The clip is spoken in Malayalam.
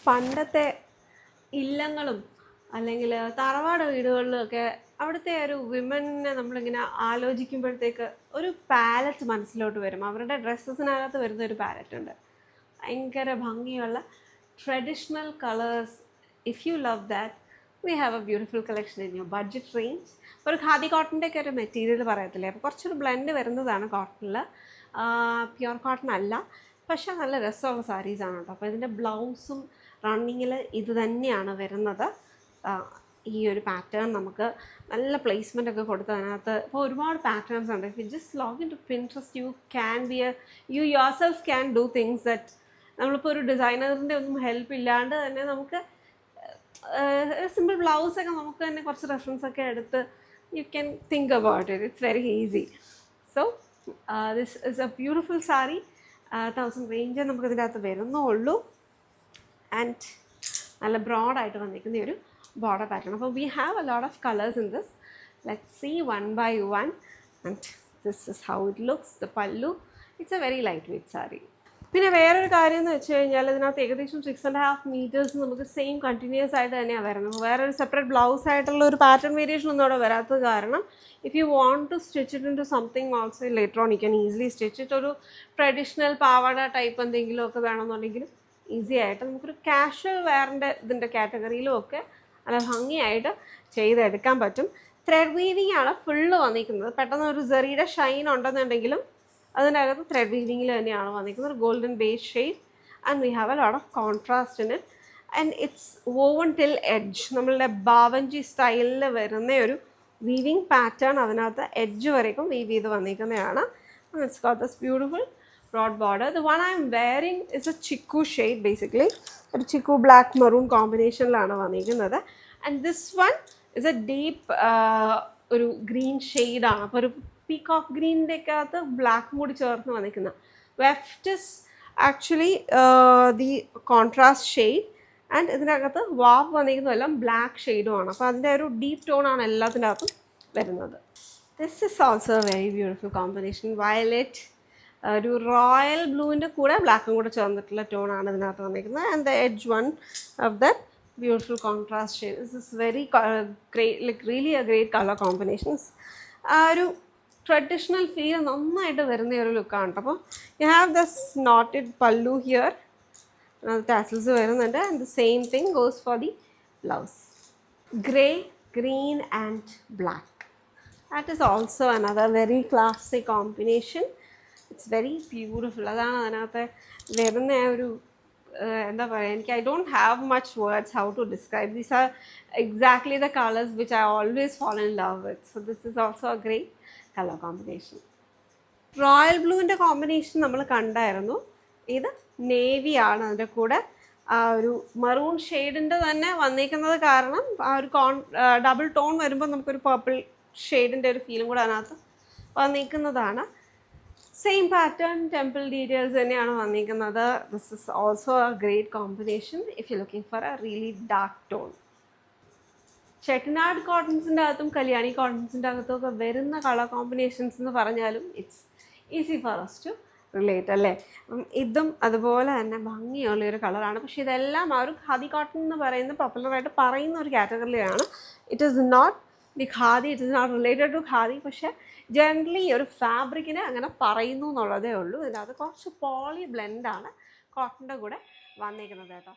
പണ്ടത്തെ ഇല്ലങ്ങളും അല്ലെങ്കിൽ തറവാട് വീടുകളിലൊക്കെ അവിടുത്തെ ഒരു വിമനെ നമ്മളിങ്ങനെ ആലോചിക്കുമ്പോഴത്തേക്ക് ഒരു പാലറ്റ് മനസ്സിലോട്ട് വരും. അവരുടെ ഡ്രസ്സസിനകത്ത് വരുന്ന ഒരു പാലറ്റ് ഉണ്ട്, ഭയങ്കര ഭംഗിയുള്ള traditional colours. If you love that, V have A beautiful collection in your budget range. ഒരു ഖാദി കോട്ടൻ്റെ ഒക്കെ ഒരു മെറ്റീരിയൽ പറയത്തില്ലേ, അപ്പോൾ കുറച്ചൊരു ബ്ലെൻഡ് വരുന്നതാണ് കോട്ടണിൽ. പ്യുവർ കോട്ടൺ അല്ല, പക്ഷേ നല്ല രസമുള്ള സാരീസാണ് കേട്ടോ. അപ്പോൾ ഇതിൻ്റെ ബ്ലൗസും റണ്ണിങ്ങിൽ ഇത് തന്നെയാണ് വരുന്നത്. ഈ ഒരു പാറ്റേൺ നമുക്ക് നല്ല പ്ലേസ്മെൻ്റ് ഒക്കെ കൊടുത്ത് അതിനകത്ത് ഇപ്പോൾ ഒരുപാട് പാറ്റേൺസ് ഉണ്ട്. If you just log in to Pinterest, you yourself can do things that നമ്മളിപ്പോൾ ഒരു ഡിസൈനറിൻ്റെ ഒന്നും ഹെൽപ്പ് ഇല്ലാണ്ട് തന്നെ നമുക്ക് സിമ്പിൾ ബ്ലൗസൊക്കെ നമുക്ക് തന്നെ കുറച്ച് റെഫറൻസ് ഒക്കെ എടുത്ത് you can think about it. It's very easy. So this is A beautiful sari. 1000 range നമുക്ക് ഇതിൻ്റെ അകത്ത് വരുന്നുള്ളൂ. ആൻഡ് നല്ല ബ്രോഡായിട്ട് വന്നിരിക്കുന്ന ഒരു border pattern. അപ്പോൾ we have a lot of colors in this. Let's see one by one. And this is how it looks. The pallu, it's a very lightweight saree. പിന്നെ വേറൊരു കാര്യം എന്ന് വെച്ച് കഴിഞ്ഞാൽ ഇതിനകത്ത് ഏകദേശം 6.5 meters നമുക്ക് സെയിം കണ്ടിന്യൂസ് ആയിട്ട് തന്നെയാണ് വരുന്നത്. വേറൊരു സെപ്പറേറ്റ് ബ്ലൗസ് ആയിട്ടുള്ള ഒരു പാറ്റേൺ വേരിയേഷൻ ഒന്നും അവിടെ വരാത്തത് കാരണം if you want to stitch it in to something also later on you can easily stitch it. ഒരു ട്രഡീഷണൽ പാവാട ടൈപ്പ് എന്തെങ്കിലും ഒക്കെ വേണമെന്നുണ്ടെങ്കിൽ ഈസി ആയിട്ട് നമുക്കൊരു കാഷ്വൽ വെയറിൻ്റെ ഇതിൻ്റെ കാറ്റഗറിയിലും ഒക്കെ നല്ല ഭംഗിയായിട്ട് ചെയ്തെടുക്കാൻ പറ്റും. ത്രെഡ് വീവിങ് ആണ് ഫുള്ള് വന്നിരിക്കുന്നത്. പെട്ടെന്ന് ഒരു സെറിയുടെ ഷൈൻ ഉണ്ടെന്നുണ്ടെങ്കിലും അതിനകത്ത് ത്രെഡ് വീവിങ്ങിൽ തന്നെയാണ് വന്നിരിക്കുന്നത്. ഒരു golden base shade and we have a lot of contrast in it and it's woven till edge. നമ്മളുടെ ബാവഞ്ചി സ്റ്റൈലിൽ വരുന്ന ഒരു വീവിങ് പാറ്റേൺ അതിനകത്ത് എഡ്ജ് വരേക്കും വീവ് ചെയ്ത് വന്നിരിക്കുന്നതാണ്. It's got this beautiful broad border. The one I am wearing is a chiku shade basically. A chiku black maroon combination ലാണ് വന്നിരിക്കുന്നത്. And this one is a deep ഒരു green shade ആണ്. അപ്പോൾ ഒരു പീകോക്ക് ഗ്രീനിൻ്റെ ഒക്കെ അകത്ത് ബ്ലാക്ക് കൂടി ചേർന്ന് വന്നിരിക്കുന്നത്. Weft is actually the contrast shade and ഇതിനകത്ത് വാവ് വന്നിരിക്കുന്നതെല്ലാം ബ്ലാക്ക് ഷെയ്ഡുമാണ്. അപ്പോൾ അതിൻ്റെ ഒരു ഡീപ്പ് ടോണാണ് എല്ലാത്തിൻ്റെ അകത്തും വരുന്നത്. This is also a very beautiful combination. Violet, ഒരു റോയൽ ബ്ലൂവിൻ്റെ കൂടെ ബ്ലാക്കും കൂടെ ചേർന്നിട്ടുള്ള ടോണാണ് ഇതിനകത്ത് വന്നിരിക്കുന്നത്. And the edge one of that beautiful contrast shade. This is very great, like really A great colour combinations. ആ ഒരു ട്രഡീഷണൽ ഫീൽ നന്നായിട്ട് വരുന്ന ഒരു ലുക്കാണ് കേട്ടോ. അപ്പോൾ you have this knotted pallu here, tassels വരുന്നുണ്ട്. And the same thing goes for the blouse. Grey, green and black. That is also another very classic combination. It's very beautiful. അതാണ് അതിനകത്ത് വരുന്ന ഒരു എന്താ പറയുക, എനിക്ക് I don't have much words how to describe. These are exactly the colours which I always fall in love with. So this is also a great colour combination. Royal ബ്ലൂവിൻ്റെ combination നമ്മൾ കണ്ടായിരുന്നു. ഇത് നേവി ആണ്. അതിൻ്റെ കൂടെ ആ ഒരു മറൂൺ ഷെയ്ഡിൻ്റെ തന്നെ വന്നിരിക്കുന്നത് കാരണം ആ ഒരു ഡബിൾ ടോൺ വരുമ്പോൾ നമുക്കൊരു പർപ്പിൾ ഷെയ്ഡിൻ്റെ ഒരു ഫീലും കൂടെ അതിനകത്ത് വന്നിരിക്കുന്നതാണ്. സെയിം പാറ്റേൺ, ടെമ്പിൾ ഡീറ്റെയിൽസ് തന്നെയാണ് വന്നിരിക്കുന്നത്. This is also a great combination if you looking for a really dark tone. Chettinad കോട്ടൺസിൻ്റെ അകത്തും കല്യാണി കോട്ടൺസിൻ്റെ അകത്തും ഒക്കെ വരുന്ന കളർ കോമ്പിനേഷൻസ് എന്ന് പറഞ്ഞാലും it's easy for us to relate അല്ലേ. അപ്പം ഇതും അതുപോലെ തന്നെ ഭംഗിയുള്ളൊരു കളറാണ്. പക്ഷേ ഇതെല്ലാം ആ ഒരു ഖാദി കോട്ടൺ എന്ന് പറയുന്ന പോപ്പുലറായിട്ട് പറയുന്ന ഒരു കാറ്റഗറിയാണ്. It is not the khadi, it is not related to khadi. പക്ഷേ ജനറലി ഒരു ഫാബ്രിക്കിനെ അങ്ങനെ പറയുന്നു എന്നുള്ളതേ ഉള്ളൂ. ഇതിനകത്ത് കുറച്ച് പോളി ബ്ലെൻഡാണ് കോട്ടൻ്റെ കൂടെ വന്നിരിക്കുന്നത് കേട്ടോ.